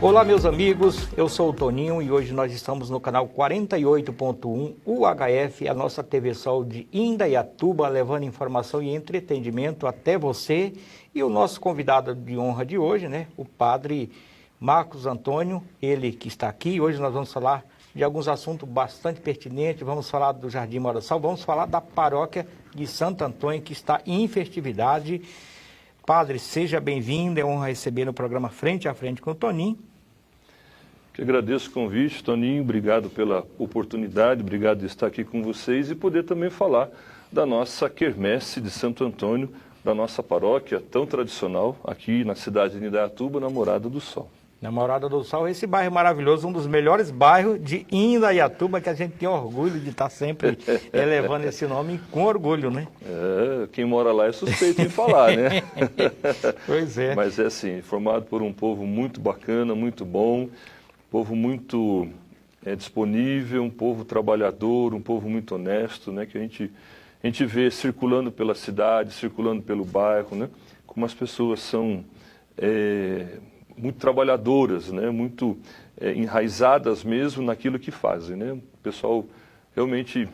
Olá, meus amigos, eu sou o Toninho e hoje nós estamos no canal 48.1 UHF, a nossa TV Sol de Indaiatuba, levando informação e entretenimento até você. E o nosso convidado de honra de hoje, né, o padre Marcos Antônio, ele que está aqui. Hoje nós vamos falar de alguns assuntos bastante pertinentes, vamos falar do Jardim Moração, vamos falar da paróquia de Santo Antônio, que está em festividade. Padre, seja bem-vindo, é honra receber no programa Frente a Frente com o Toninho. Que agradeço o convite, Toninho, obrigado pela oportunidade, obrigado de estar aqui com vocês e poder também falar da nossa quermesse de Santo Antônio, da nossa paróquia tão tradicional aqui na cidade de Indaiatuba, na Morada do Sol. Na Morada do Sol, esse bairro maravilhoso, um dos melhores bairros de Indaiatuba, que a gente tem orgulho de estar sempre elevando esse nome com orgulho, né? Quem mora lá é suspeito em falar, né? Pois é. Mas é assim, formado por um povo muito bacana, muito bom, povo muito disponível, um povo trabalhador, um povo muito honesto, né? Que a gente vê circulando pela cidade, circulando pelo bairro, né? Como as pessoas são muito trabalhadoras, né? Muito enraizadas mesmo naquilo que fazem, né? O pessoal realmente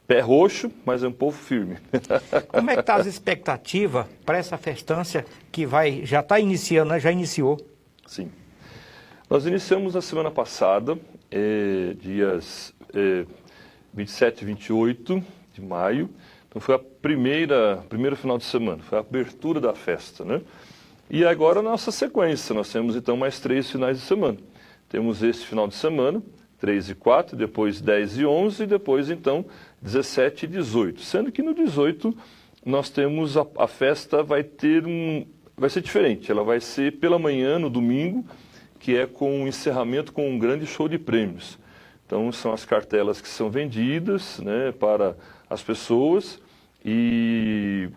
pé roxo, mas é um povo firme. Como é que está as expectativas para essa festança que já está iniciando, né? Já iniciou? Sim. Nós iniciamos na semana passada, dias 27 e 28 de maio. Então foi primeiro final de semana, foi a abertura da festa, né? E agora a nossa sequência, nós temos então mais 3 finais de semana. Temos esse final de semana, 3 e 4, depois 10 e 11, e depois então 17 e 18. Sendo que no 18 nós temos a festa vai ser diferente, ela vai ser pela manhã, no domingo, que é com um encerramento com um grande show de prêmios. Então são as cartelas que são vendidas, né, para as pessoas e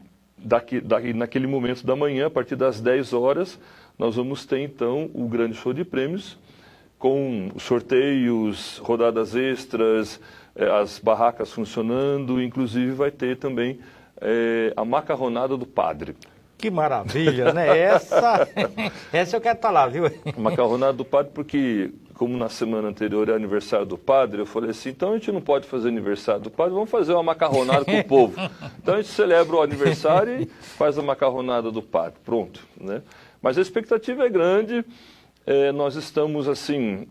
naquele momento da manhã, a partir das 10 horas, nós vamos ter então o grande show de prêmios com sorteios, rodadas extras, as barracas funcionando, inclusive vai ter também a macarronada do padre. Que maravilha, né? Essa eu quero estar lá, viu? Macarronada do padre, porque como na semana anterior é aniversário do padre, eu falei assim, então a gente não pode fazer aniversário do padre, vamos fazer uma macarronada com o povo. Então a gente celebra o aniversário e faz a macarronada do padre, pronto, né? Mas a expectativa é grande, nós estamos assim,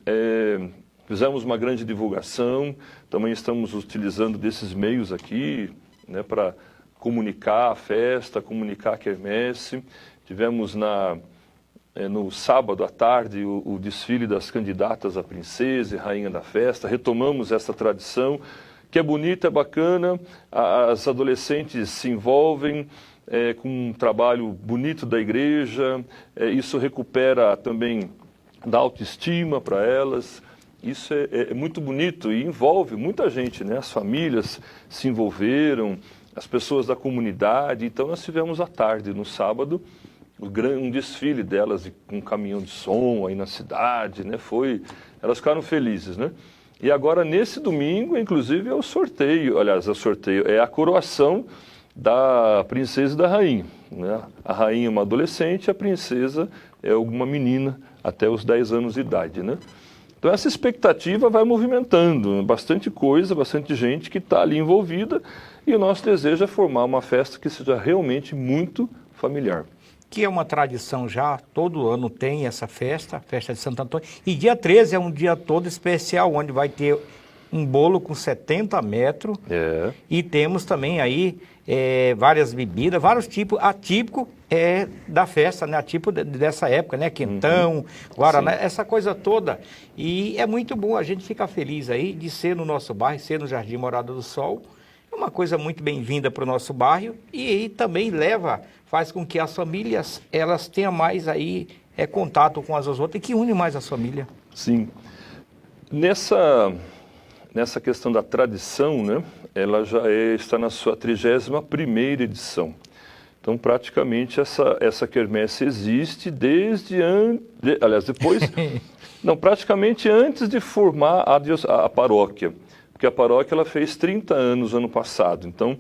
fizemos uma grande divulgação, também estamos utilizando desses meios aqui, né, para comunicar a festa, comunicar a quermesse. Tivemos no sábado à tarde o desfile das candidatas a princesa e rainha da festa. Retomamos essa tradição, que é bonita, é bacana. As adolescentes se envolvem com um trabalho bonito da igreja. Isso recupera também da autoestima para elas. Isso é muito bonito e envolve muita gente, né? As famílias se envolveram, as pessoas da comunidade. Então nós tivemos à tarde, no sábado, um desfile delas com um caminhão de som aí na cidade, né? Elas ficaram felizes, né? E agora nesse domingo, inclusive, é o sorteio, é a coroação da princesa e da rainha, né? A rainha é uma adolescente, a princesa é uma menina até os 10 anos de idade, né? Então essa expectativa vai movimentando, bastante coisa, bastante gente que está ali envolvida, e o nosso desejo é formar uma festa que seja realmente muito familiar. Que é uma tradição já, todo ano tem essa festa, a festa de Santo Antônio, e dia 13 é um dia todo especial, onde vai ter um bolo com 70 metros, e temos também aí várias bebidas, vários tipos, atípico da festa, né? Atípico dessa época, né? Quentão, guaraná, essa coisa toda. E é muito bom, a gente fica feliz aí de ser no nosso bairro, ser no Jardim Morada do Sol. É uma coisa muito bem-vinda para o nosso bairro e também faz com que as famílias, elas tenham mais aí contato com as outras e que une mais as famílias. Sim. Nessa questão da tradição, né, ela já está na sua 31ª edição. Então, praticamente, essa quermesse existe depois... não, praticamente antes de formar a paróquia. Porque a paróquia ela fez 30 anos ano passado. Então,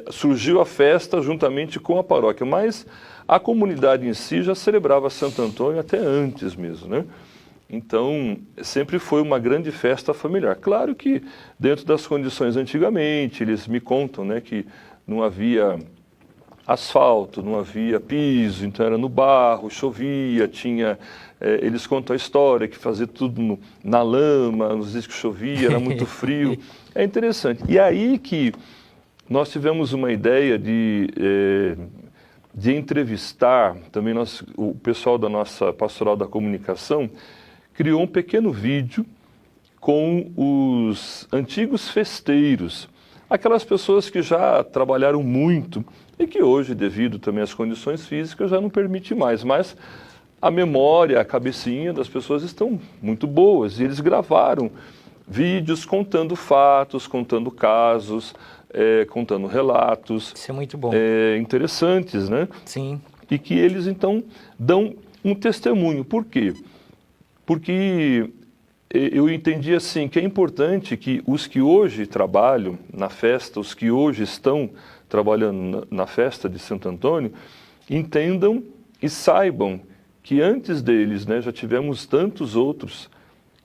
surgiu a festa juntamente com a paróquia, mas a comunidade em si já celebrava Santo Antônio até antes mesmo, né? Então, sempre foi uma grande festa familiar. Claro que dentro das condições antigamente, eles me contam, né, que não havia asfalto, não havia piso, então era no barro, chovia, tinha... eles contam a história que fazia tudo na lama, nos dias que chovia, era muito frio. É interessante. E aí que nós tivemos uma ideia de entrevistar, também o pessoal da nossa Pastoral da Comunicação criou um pequeno vídeo com os antigos festeiros, aquelas pessoas que já trabalharam muito e que hoje, devido também às condições físicas, já não permite mais, mas a memória, a cabecinha das pessoas estão muito boas e eles gravaram vídeos contando fatos, contando casos, contando relatos. Isso é muito bom. Interessantes, né? Sim. E que eles, então, dão um testemunho. Por quê? Porque eu entendi assim que é importante que os que hoje trabalham na festa, os que hoje estão trabalhando na festa de Santo Antônio, entendam e saibam que antes deles, né, já tivemos tantos outros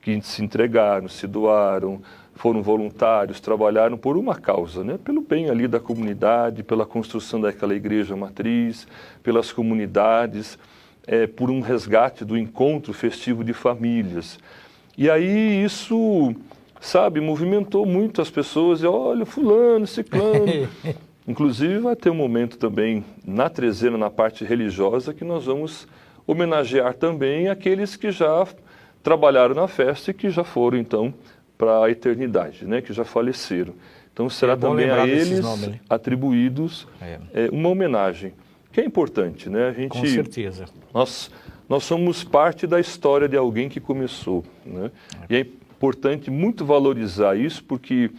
que se entregaram, se doaram, foram voluntários, trabalharam por uma causa, né, pelo bem ali da comunidade, pela construção daquela igreja matriz, pelas comunidades, por um resgate do encontro festivo de famílias. E aí isso, sabe, movimentou muito as pessoas, e olha, fulano, ciclano. Inclusive vai ter um momento também na trezena, na parte religiosa, que nós vamos homenagear também aqueles que já trabalharam na festa e que já foram, então, para a eternidade, né, que já faleceram. Então será também a eles atribuídos uma homenagem, que é importante, né? A gente, com certeza. Nós somos parte da história de alguém que começou, né? E é importante muito valorizar isso, porque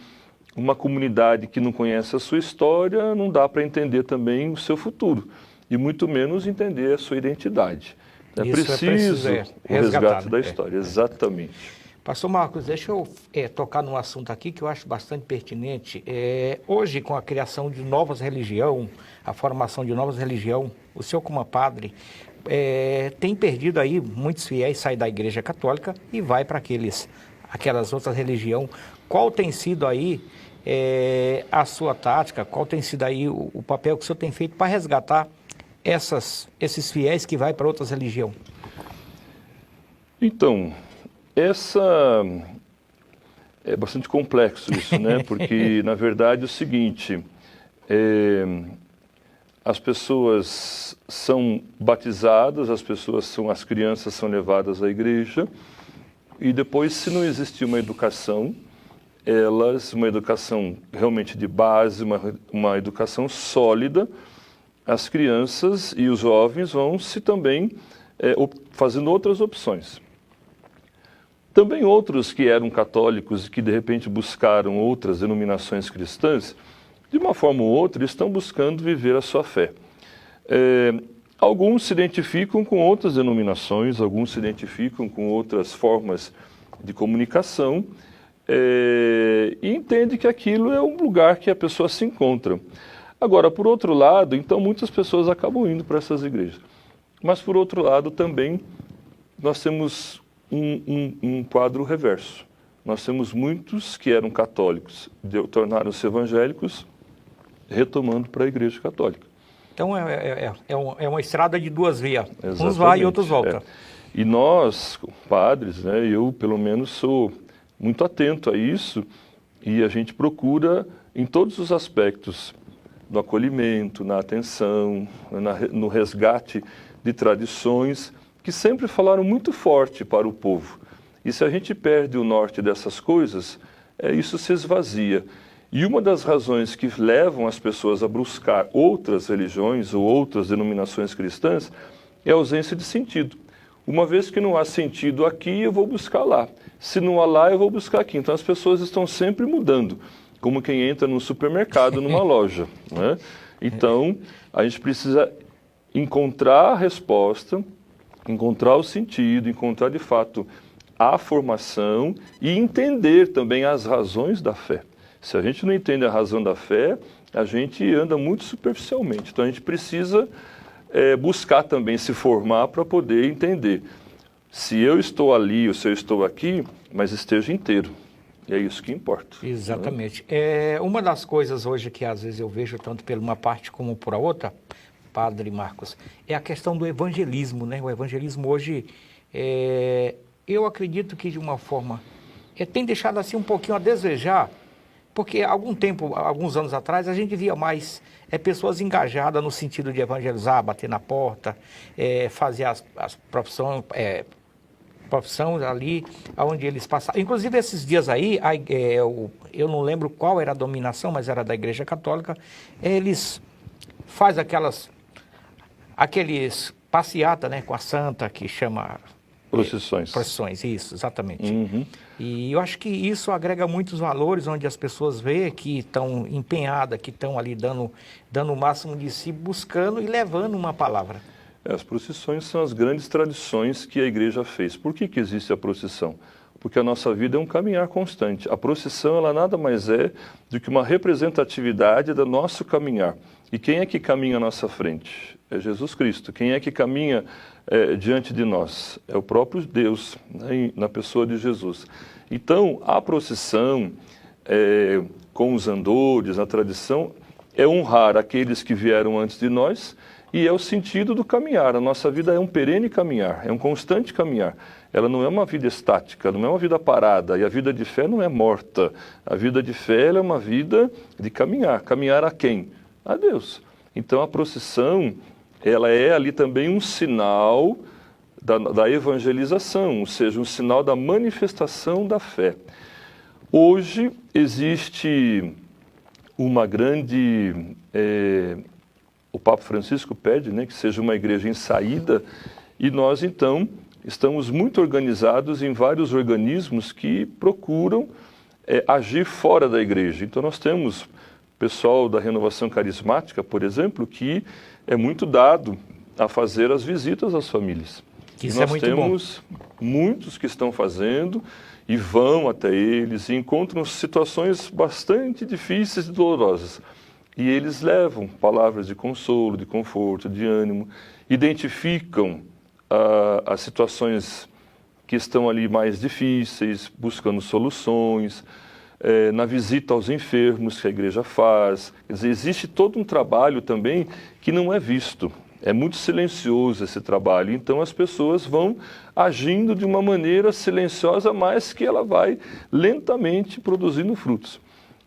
uma comunidade que não conhece a sua história não dá para entender também o seu futuro, e muito menos entender a sua identidade. É preciso o resgate da história, exatamente. Pastor Marcos, deixa eu tocar num assunto aqui que eu acho bastante pertinente. Hoje, com a criação de novas religiões, a formação de novas religiões, o senhor como padre tem perdido aí, muitos fiéis saem da Igreja Católica e vai para aquelas outras religiões. Qual tem sido aí a sua tática, qual tem sido aí o papel que o senhor tem feito para resgatar esses fiéis que vai para outras religiões? Então, é bastante complexo isso, né? Porque, na verdade, é o seguinte, as pessoas são batizadas, as crianças são levadas à igreja, e depois, se não existir uma educação, uma educação realmente de base, uma educação sólida, as crianças e os jovens vão se também fazendo outras opções. Também outros que eram católicos e que de repente buscaram outras denominações cristãs, de uma forma ou outra, estão buscando viver a sua fé. Alguns se identificam com outras denominações, alguns se identificam com outras formas de comunicação e entendem que aquilo é um lugar que a pessoa se encontra. Agora, por outro lado, então muitas pessoas acabam indo para essas igrejas. Mas, por outro lado, também nós temos um quadro reverso. Nós temos muitos que eram católicos, tornaram-se evangélicos, retomando para a Igreja Católica. Então é uma estrada de duas vias. Exatamente. Uns vai e outros voltam. E nós, padres, né, eu pelo menos sou muito atento a isso, e a gente procura em todos os aspectos, no acolhimento, na atenção, no resgate de tradições que sempre falaram muito forte para o povo. E se a gente perde o norte dessas coisas, isso se esvazia. E uma das razões que levam as pessoas a buscar outras religiões ou outras denominações cristãs é a ausência de sentido. Uma vez que não há sentido aqui, eu vou buscar lá. Se não há lá, eu vou buscar aqui. Então as pessoas estão sempre mudando, como quem entra num supermercado, numa loja, né? Então, a gente precisa encontrar a resposta, encontrar o sentido, encontrar de fato a formação e entender também as razões da fé. Se a gente não entende a razão da fé, a gente anda muito superficialmente. Então a gente precisa buscar também se formar para poder entender. Se eu estou ali ou se eu estou aqui, mas esteja inteiro. E é isso que importa. Exatamente. Uma das coisas hoje que às vezes eu vejo tanto por uma parte como por a outra, Padre Marcos, é a questão do evangelismo, né? O evangelismo hoje, eu acredito que de uma forma, tem deixado assim um pouquinho a desejar, porque alguns anos atrás, a gente via mais pessoas engajadas no sentido de evangelizar, bater na porta, fazer as profissões ali, onde eles passavam. Inclusive, esses dias aí, eu não lembro qual era a dominação, mas era da Igreja Católica, eles fazem aqueles passeata, né, com a santa, que chama... Procissões. Procissões, isso, exatamente. Uhum. E eu acho que isso agrega muitos valores, onde as pessoas veem que estão empenhadas, que estão ali dando o máximo de si, buscando e levando uma palavra. As procissões são as grandes tradições que a igreja fez. Por que existe a procissão? Porque a nossa vida é um caminhar constante. A procissão, ela nada mais é do que uma representatividade do nosso caminhar. E quem é que caminha à nossa frente? É Jesus Cristo. Quem é que caminha diante de nós? É o próprio Deus, né, na pessoa de Jesus. Então, a procissão, com os andores, a tradição, é honrar aqueles que vieram antes de nós. E é o sentido do caminhar. A nossa vida é um perene caminhar, é um constante caminhar. Ela não é uma vida estática, não é uma vida parada. E a vida de fé não é morta. A vida de fé é uma vida de caminhar. Caminhar a quem? A Deus. Então a procissão, ela é ali também um sinal da evangelização, ou seja, um sinal da manifestação da fé. Hoje existe uma grande... O Papa Francisco pede, né, que seja uma igreja em saída, e nós, então, estamos muito organizados em vários organismos que procuram agir fora da igreja. Então, nós temos pessoal da Renovação Carismática, por exemplo, que é muito dado a fazer as visitas às famílias. Isso é muito bom. Nós temos muitos que estão fazendo e vão até eles e encontram situações bastante difíceis e dolorosas. E eles levam palavras de consolo, de conforto, de ânimo, identificam as situações que estão ali mais difíceis, buscando soluções, na visita aos enfermos que a igreja faz. Quer dizer, existe todo um trabalho também que não é visto. É muito silencioso esse trabalho. Então as pessoas vão agindo de uma maneira silenciosa, mas que ela vai lentamente produzindo frutos.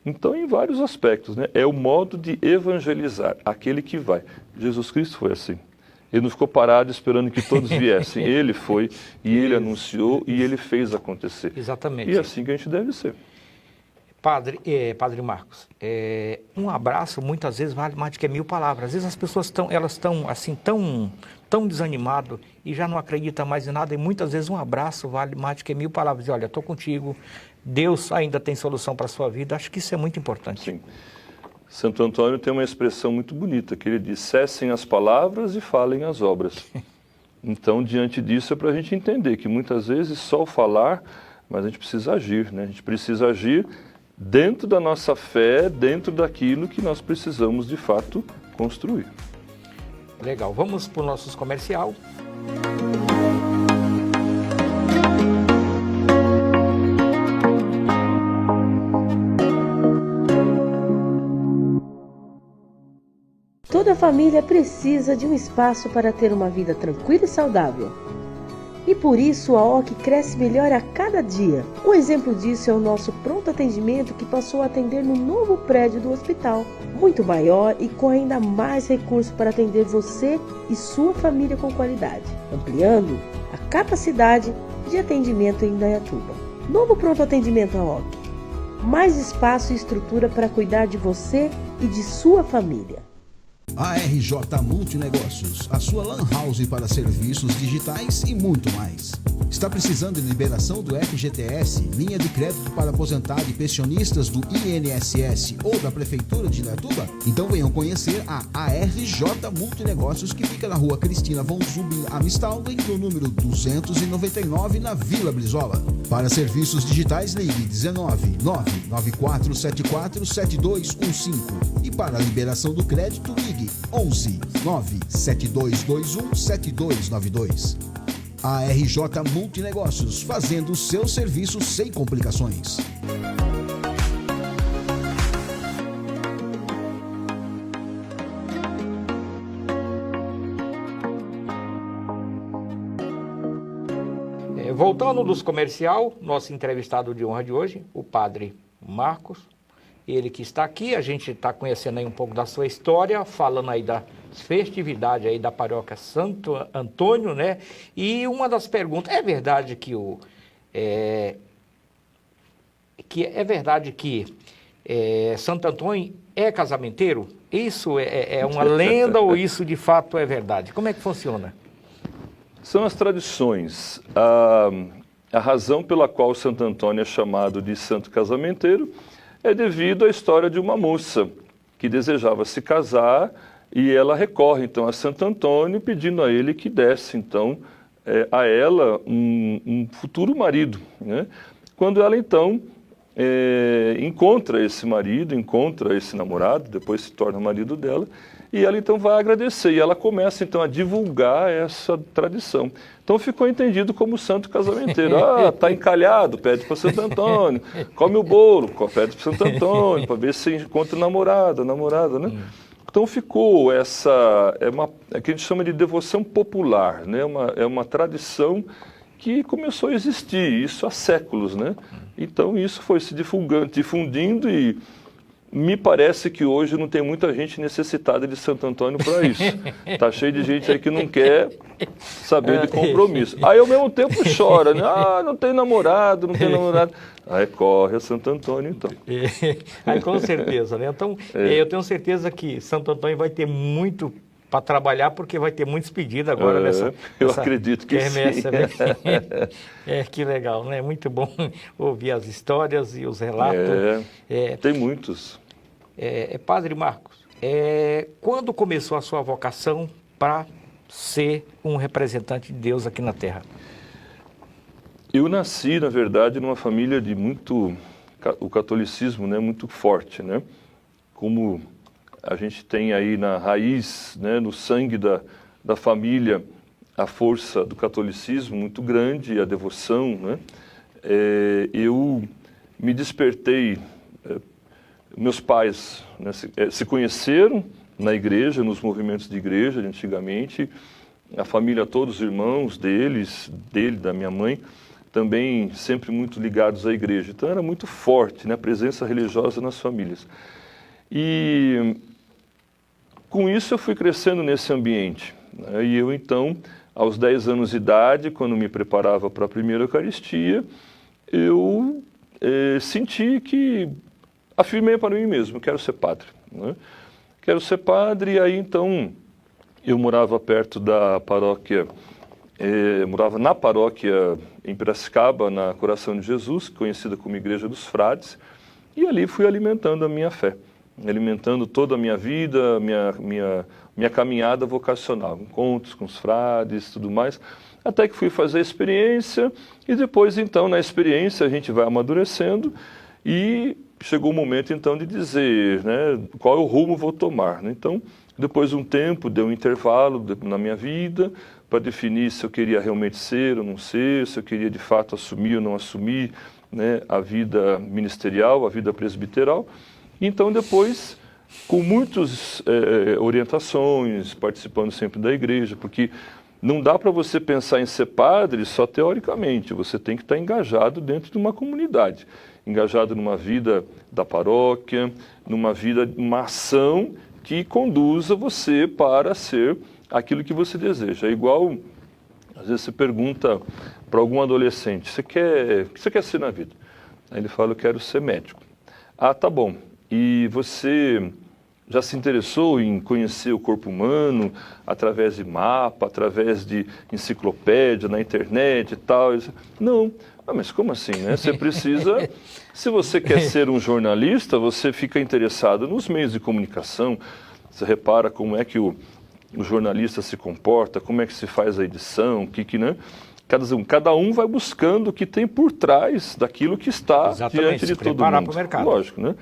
Então, em vários aspectos, né? É o modo de evangelizar, aquele que vai. Jesus Cristo foi assim. Ele não ficou parado esperando que todos viessem. Ele foi, e ele anunciou, e ele fez acontecer. Exatamente. E é assim que a gente deve ser. Padre Marcos, um abraço muitas vezes vale mais do que 1000 palavras. Às vezes as pessoas estão assim, tão desanimadas e já não acreditam mais em nada. E muitas vezes um abraço vale mais do que 1000 palavras. E olha, estou contigo, Deus ainda tem solução para a sua vida. Acho que isso é muito importante. Sim. Santo Antônio tem uma expressão muito bonita, que ele diz: cessem as palavras e falem as obras. Então, diante disso, é para a gente entender que muitas vezes só o falar, mas a gente precisa agir, né? A gente precisa agir dentro da nossa fé, dentro daquilo que nós precisamos, de fato, construir. Legal. Vamos para o nosso comercial. Toda família precisa de um espaço para ter uma vida tranquila e saudável. E por isso a OC cresce melhor a cada dia. Um exemplo disso é o nosso pronto atendimento, que passou a atender no novo prédio do hospital, muito maior e com ainda mais recursos para atender você e sua família com qualidade, ampliando a capacidade de atendimento em Indaiatuba. Novo pronto atendimento à OC. Mais espaço e estrutura para cuidar de você e de sua família. ARJ Multinegócios, a sua lan house para serviços digitais e muito mais. Está precisando de liberação do FGTS, linha de crédito para aposentado e pensionistas do INSS ou da Prefeitura de Indaiatuba? Então venham conhecer a ARJ Multinegócios, que fica na rua Cristina von Zubin Amstalden, no número 299, na Vila Brizola. Para serviços digitais, ligue 19 99474 7215 e para a liberação do crédito, ligue 11 97221 7292. ARJ Multinegócios, fazendo o seu serviço sem complicações. Voltando dos comercial, nosso entrevistado de honra de hoje, o padre Marcos, ele que está aqui, a gente está conhecendo aí um pouco da sua história, falando aí das festividades aí da paróquia Santo Antônio, né? E uma das perguntas, é verdade que Santo Antônio é casamenteiro? Isso é uma lenda ou isso de fato é verdade? Como é que funciona? São as tradições. A razão pela qual Santo Antônio é chamado de santo casamenteiro é devido à história de uma moça que desejava se casar e ela recorre então a Santo Antônio pedindo a ele que desse então a ela um futuro marido, né? Quando ela então encontra esse marido, encontra esse namorado, depois se torna o marido dela, e ela então vai agradecer, e ela começa então a divulgar essa tradição. Então ficou entendido como santo casamenteiro. Tá encalhado, pede para Santo Antônio, come o bolo, pede para Santo Antônio, para ver se encontra namorada, né? Então ficou essa, que a gente chama de devoção popular, né? É uma tradição que começou a existir, isso há séculos, né? Então isso foi se difundindo e me parece que hoje não tem muita gente necessitada de Santo Antônio para isso. Tá cheio de gente aí que não quer saber de compromisso. Aí ao mesmo tempo chora, né? Não tem namorado. Aí corre a Santo Antônio então. Aí com certeza, né? Então eu tenho certeza que Santo Antônio vai ter muito para trabalhar, porque vai ter muitos pedidos agora nessa acredito que quermesse, né? Que legal, né? Muito bom ouvir as histórias e os relatos. Tem muitos. Padre Marcos, quando começou a sua vocação para ser um representante de Deus aqui na Terra? Eu nasci, na verdade, numa família de o catolicismo, né, muito forte, né? Como a gente tem aí na raiz, né, no sangue da família, a força do catolicismo muito grande, a devoção, né? Eu me despertei, meus pais, né, se conheceram na igreja, nos movimentos de igreja de antigamente, a família, todos os irmãos dele, da minha mãe, também sempre muito ligados à igreja. Então era muito forte, né, a presença religiosa nas famílias. E com isso eu fui crescendo nesse ambiente, né? E eu então, aos 10 anos de idade, quando me preparava para a primeira Eucaristia, eu senti que afirmei para mim mesmo, quero ser padre, né? Quero ser padre, e aí então eu morava perto da paróquia, morava na paróquia em Piracicaba, na Coração de Jesus, conhecida como Igreja dos Frades, e ali fui alimentando a minha fé, alimentando toda a minha vida, minha caminhada vocacional, encontros com os frades, tudo mais, até que fui fazer a experiência, e depois então na experiência a gente vai amadurecendo, e chegou o momento então de dizer, né, qual é o rumo vou tomar, né? Então, depois de um tempo, deu um intervalo na minha vida para definir se eu queria realmente ser ou não ser, se eu queria de fato assumir ou não assumir, né, a vida ministerial, a vida presbiteral. Então, depois, com muitas orientações, participando sempre da igreja, porque não dá para você pensar em ser padre só teoricamente, você tem que estar engajado dentro de uma comunidade, engajado numa vida da paróquia, numa ação que conduza você para ser aquilo que você deseja. É igual, às vezes você pergunta para algum adolescente, o que você quer ser na vida? Aí ele fala, eu quero ser médico. Tá bom. E você Já se interessou em conhecer o corpo humano através de mapa, através de enciclopédia, na internet e tal? Não. Mas como assim, né? Você precisa... Se você quer ser um jornalista, você fica interessado nos meios de comunicação. Você repara como é que o jornalista se comporta, como é que se faz a edição, né? Cada um vai buscando o que tem por trás daquilo que está diante de todo mundo. Para o mercado. Lógico, né?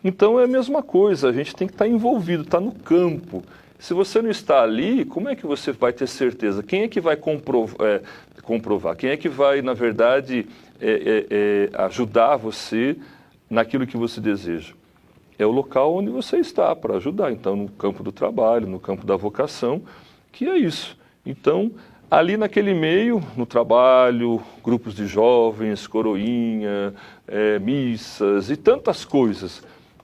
Então é a mesma coisa, a gente tem que estar envolvido, estar no campo. Se você não está ali, como é que você vai ter certeza? Quem é que vai comprovar? Quem é que vai, na verdade, ajudar você naquilo que você deseja? É o local onde você está para ajudar. Então, no campo do trabalho, no campo da vocação, que é isso. Então, ali naquele meio, no trabalho, grupos de jovens, coroinha, missas e tantas coisas,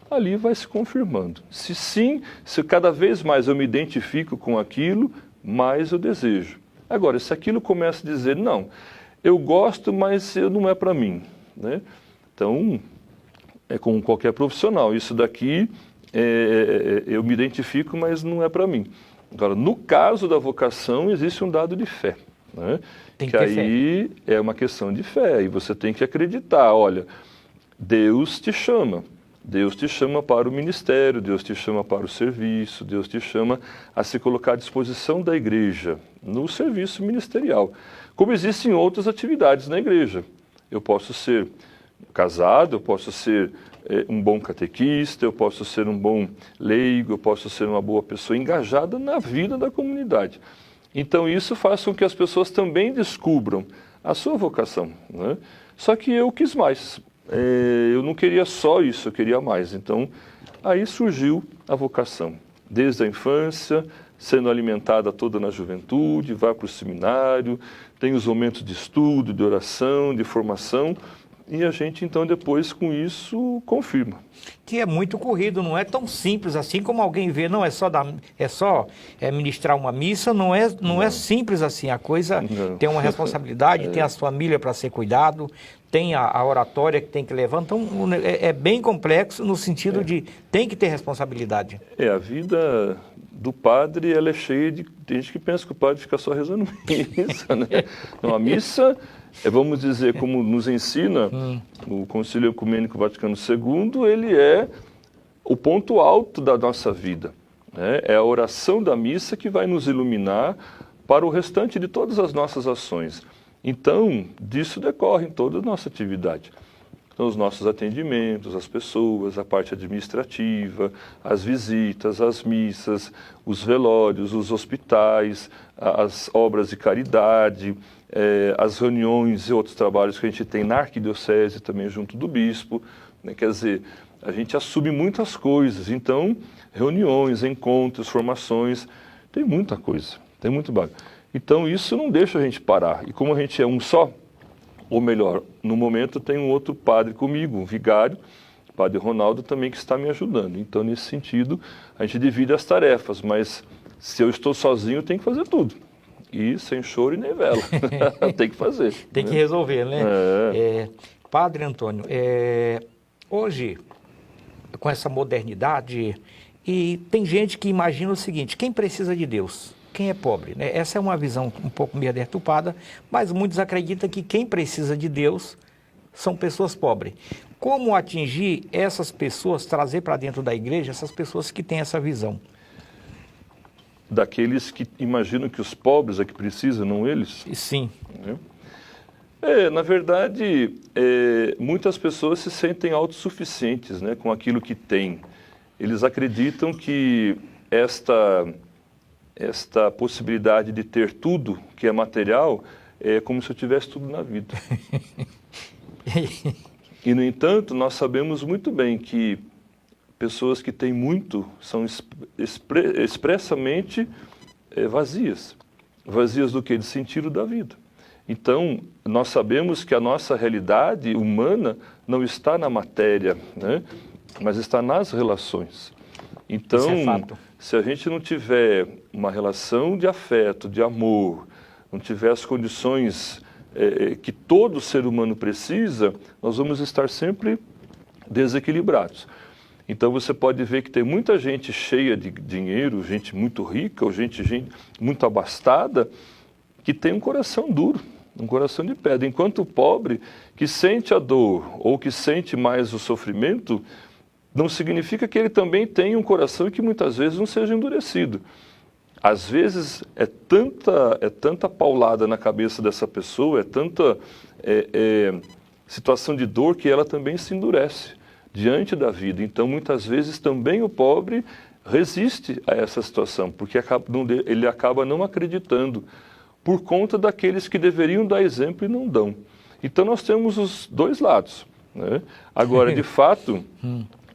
ali vai se confirmando. Se sim, se cada vez mais eu me identifico com aquilo, mais eu desejo. Agora, se aquilo começa a dizer, não, eu gosto, mas não é para mim, né? Então, é como qualquer profissional, isso daqui eu me identifico, mas não é para mim. Agora, no caso da vocação, existe um dado de fé, né? Que aí é uma questão de fé, e você tem que acreditar, olha, Deus te chama para o ministério, Deus te chama para o serviço, Deus te chama a se colocar à disposição da igreja, no serviço ministerial. Como existem outras atividades na igreja. Eu posso ser casado, eu posso ser um bom catequista, eu posso ser um bom leigo, eu posso ser uma boa pessoa engajada na vida da comunidade. Então isso faz com que as pessoas também descubram a sua vocação, né? Só que eu quis mais. Eu não queria só isso, eu queria mais. Então, aí surgiu a vocação. Desde a infância, sendo alimentada toda na juventude, vai para o seminário, tem os momentos de estudo, de oração, de formação, e a gente, então, depois, com isso, confirma. Que é muito corrido, não é tão simples assim como alguém vê, não, é só ministrar uma missa, não é simples assim, a coisa tem uma responsabilidade, tem as famílias para ser cuidado, tem a oratória que tem que levar, então é bem complexo no sentido de tem que ter responsabilidade. A vida do padre, ela é cheia de gente que pensa que o padre fica só rezando missa, né? Não, a missa, vamos dizer, como nos ensina o Concílio Ecumênico Vaticano II, ele é o ponto alto da nossa vida, né? É a oração da missa que vai nos iluminar para o restante de todas as nossas ações. Então, disso decorre toda a nossa atividade. Então, os nossos atendimentos, as pessoas, a parte administrativa, as visitas, as missas, os velórios, os hospitais, as obras de caridade, as reuniões e outros trabalhos que a gente tem na arquidiocese também junto do bispo, né? Quer dizer, a gente assume muitas coisas. Então, reuniões, encontros, formações, tem muita coisa, tem muito bagulho. Então, isso não deixa a gente parar. E como a gente é um só, ou melhor, no momento tem um outro padre comigo, um vigário, o padre Ronaldo também, que está me ajudando. Então, nesse sentido, a gente divide as tarefas, mas se eu estou sozinho, tem que fazer tudo. E sem choro e nem vela. Tem que fazer. Tem que resolver, né? Padre Antônio, hoje, com essa modernidade, e tem gente que imagina o seguinte, quem precisa de Deus? Quem é pobre, né? Essa é uma visão um pouco meio deturpada, mas muitos acreditam que quem precisa de Deus são pessoas pobres. Como atingir essas pessoas, trazer para dentro da igreja essas pessoas que têm essa visão? Daqueles que imaginam que os pobres é que precisam, não eles? Sim. Na verdade, muitas pessoas se sentem autossuficientes, né, com aquilo que têm. Eles acreditam que esta possibilidade de ter tudo que é material é como se eu tivesse tudo na vida. E, no entanto, nós sabemos muito bem que pessoas que têm muito são expressamente vazias. Vazias do quê? De sentido da vida. Então, nós sabemos que a nossa realidade humana não está na matéria, né? Mas está nas relações. Então, isso é fato. Se a gente não tiver uma relação de afeto, de amor, não tiver as condições que todo ser humano precisa, nós vamos estar sempre desequilibrados. Então você pode ver que tem muita gente cheia de dinheiro, gente muito rica, ou gente muito abastada, que tem um coração duro, um coração de pedra. Enquanto o pobre, que sente a dor ou que sente mais o sofrimento, não significa que ele também tenha um coração que muitas vezes não seja endurecido. Às vezes é tanta paulada na cabeça dessa pessoa, é tanta situação de dor que ela também se endurece diante da vida. Então, muitas vezes também o pobre resiste a essa situação, porque ele acaba não acreditando por conta daqueles que deveriam dar exemplo e não dão. Então, nós temos os dois lados, né? Agora, de fato,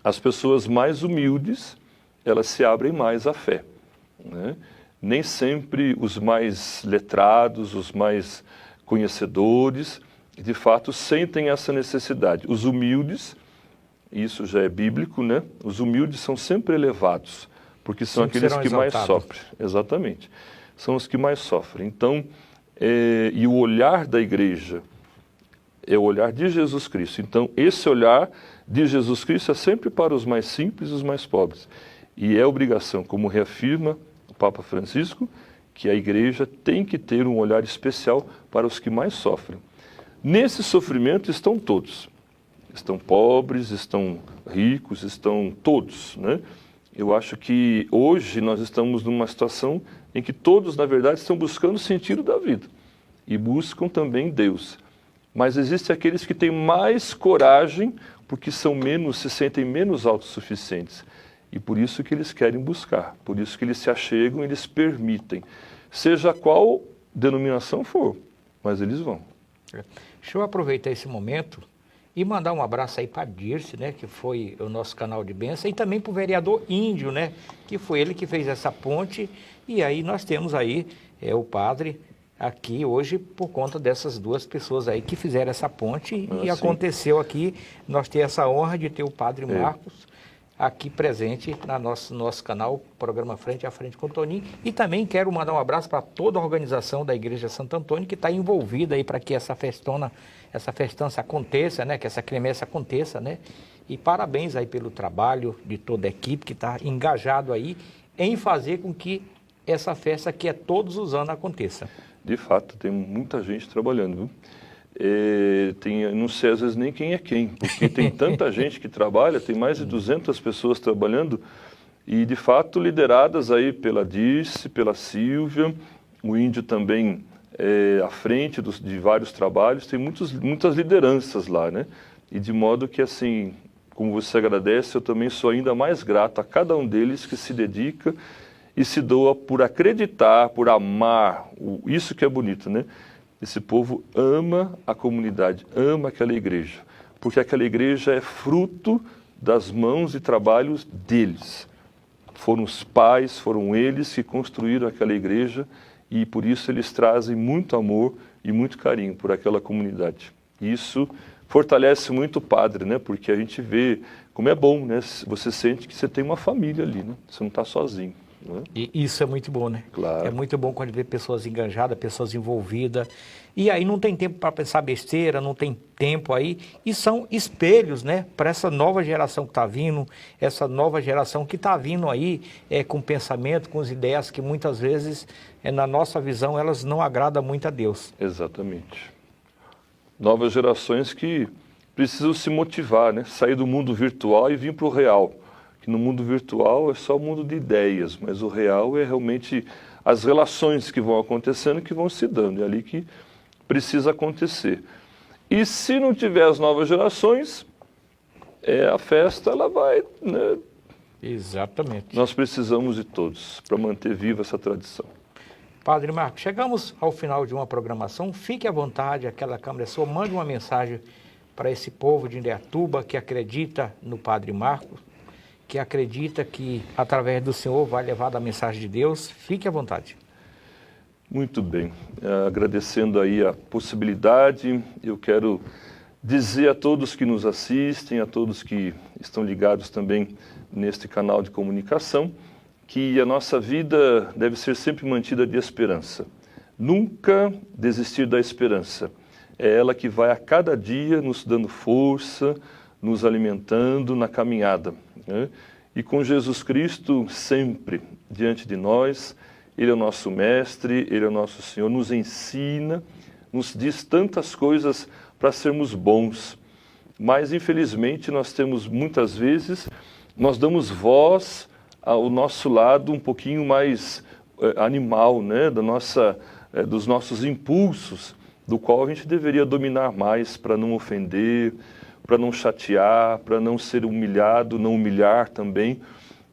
as pessoas mais humildes, elas se abrem mais à fé, né? Nem sempre os mais letrados, os mais conhecedores, de fato, sentem essa necessidade. Os humildes, isso já é bíblico, né? Os humildes são sempre elevados, porque são aqueles que mais sofrem. Exatamente. São os que mais sofrem. Então, e o olhar da igreja é o olhar de Jesus Cristo. Então, esse olhar de Jesus Cristo é sempre para os mais simples e os mais pobres. E é obrigação, como reafirma o Papa Francisco, que a igreja tem que ter um olhar especial para os que mais sofrem. Nesse sofrimento estão todos. Estão pobres, estão ricos, estão todos, né? Eu acho que hoje nós estamos numa situação em que todos, na verdade, estão buscando o sentido da vida e buscam também Deus. Mas existem aqueles que têm mais coragem porque se sentem menos autossuficientes. E por isso que eles querem buscar, por isso que eles se achegam, eles permitem. Seja qual denominação for, mas eles vão. Deixa eu aproveitar esse momento e mandar um abraço aí para Dirce, né, que foi o nosso canal de bênção, e também para o vereador Índio, né, que foi ele que fez essa ponte, e aí nós temos aí o padre aqui hoje por conta dessas duas pessoas aí que fizeram essa ponte, e aconteceu aqui, nós temos essa honra de ter o padre Marcos aqui presente no nosso canal, programa Frente a Frente com o Toninho, e também quero mandar um abraço para toda a organização da Igreja Santo Antônio que está envolvida aí para que essa festança aconteça, né, que essa quermesse aconteça, né, e parabéns aí pelo trabalho de toda a equipe que está engajado aí em fazer com que essa festa que é todos os anos aconteça. De fato, tem muita gente trabalhando, viu? Não sei às vezes nem quem é quem, porque tem tanta gente que trabalha, tem mais de 200 pessoas trabalhando, e de fato lideradas aí pela Dirce, pela Silvia, o Índio também à frente de vários trabalhos, tem muitas lideranças lá, né? E de modo que assim, como você agradece, eu também sou ainda mais grato a cada um deles que se dedica e se doa por acreditar, por amar, isso que é bonito, né? Esse povo ama a comunidade, ama aquela igreja, porque aquela igreja é fruto das mãos e trabalhos deles. Foram os pais, foram eles que construíram aquela igreja e por isso eles trazem muito amor e muito carinho por aquela comunidade. Isso fortalece muito o padre, né? Porque a gente vê como é bom, né? Você sente que você tem uma família ali, né? Você não está sozinho. E isso é muito bom, né? Claro. É muito bom quando vê pessoas engajadas, pessoas envolvidas. E aí não tem tempo para pensar besteira, não tem tempo aí. E são espelhos, né? Para essa nova geração que está vindo, essa nova geração que está vindo aí com pensamento, com as ideias que muitas vezes, na nossa visão, elas não agradam muito a Deus. Exatamente. Novas gerações que precisam se motivar, né? Sair do mundo virtual e vir para o real. No mundo virtual é só o mundo de ideias, mas o real é realmente as relações que vão acontecendo, que vão se dando. É ali que precisa acontecer. E se não tiver as novas gerações, a festa ela vai, né? Exatamente. Nós precisamos de todos para manter viva essa tradição. Padre Marcos, chegamos ao final de uma programação. Fique à vontade, aquela câmera é sua, mande uma mensagem para esse povo de Indaiatuba que acredita no Padre Marcos, que acredita que, através do Senhor, vai levar a mensagem de Deus. Fique à vontade. Muito bem. Agradecendo aí a possibilidade, eu quero dizer a todos que nos assistem, a todos que estão ligados também neste canal de comunicação, que a nossa vida deve ser sempre mantida de esperança. Nunca desistir da esperança. É ela que vai a cada dia nos dando força, nos alimentando na caminhada, né? E com Jesus Cristo sempre diante de nós, Ele é o nosso mestre, Ele é o nosso Senhor, nos ensina, nos diz tantas coisas para sermos bons. Mas, infelizmente, nós temos muitas vezes, nós damos voz ao nosso lado um pouquinho mais animal, né? Dos nossos impulsos, do qual a gente deveria dominar mais para não ofender, para não chatear, para não ser humilhado, não humilhar também.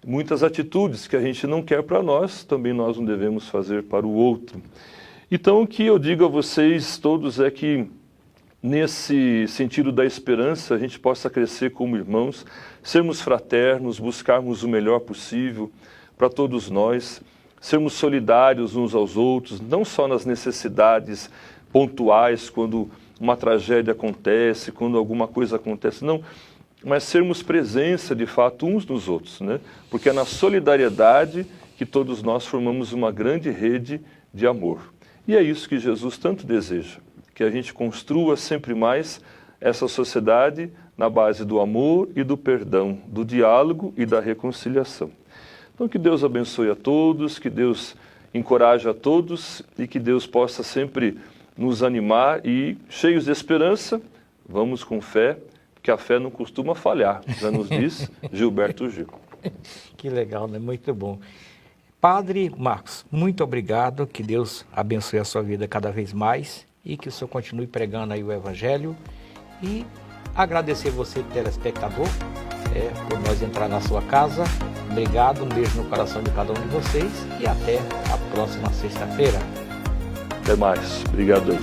Muitas atitudes que a gente não quer para nós, também nós não devemos fazer para o outro. Então, o que eu digo a vocês todos é que, nesse sentido da esperança, a gente possa crescer como irmãos, sermos fraternos, buscarmos o melhor possível para todos nós, sermos solidários uns aos outros, não só nas necessidades pontuais, quando uma tragédia acontece, quando alguma coisa acontece, não, mas sermos presença, de fato, uns nos outros, né? Porque é na solidariedade que todos nós formamos uma grande rede de amor. E é isso que Jesus tanto deseja, que a gente construa sempre mais essa sociedade na base do amor e do perdão, do diálogo e da reconciliação. Então, que Deus abençoe a todos, que Deus encoraje a todos e que Deus possa sempre nos animar e, cheios de esperança, vamos com fé, que a fé não costuma falhar, já nos diz Gilberto Gil. Que legal, né? Muito bom. Padre Marcos, muito obrigado, que Deus abençoe a sua vida cada vez mais e que o senhor continue pregando aí o Evangelho e agradecer você, telespectador, por nós entrar na sua casa. Obrigado, um beijo no coração de cada um de vocês e até a próxima sexta-feira. Até mais. Obrigado aí.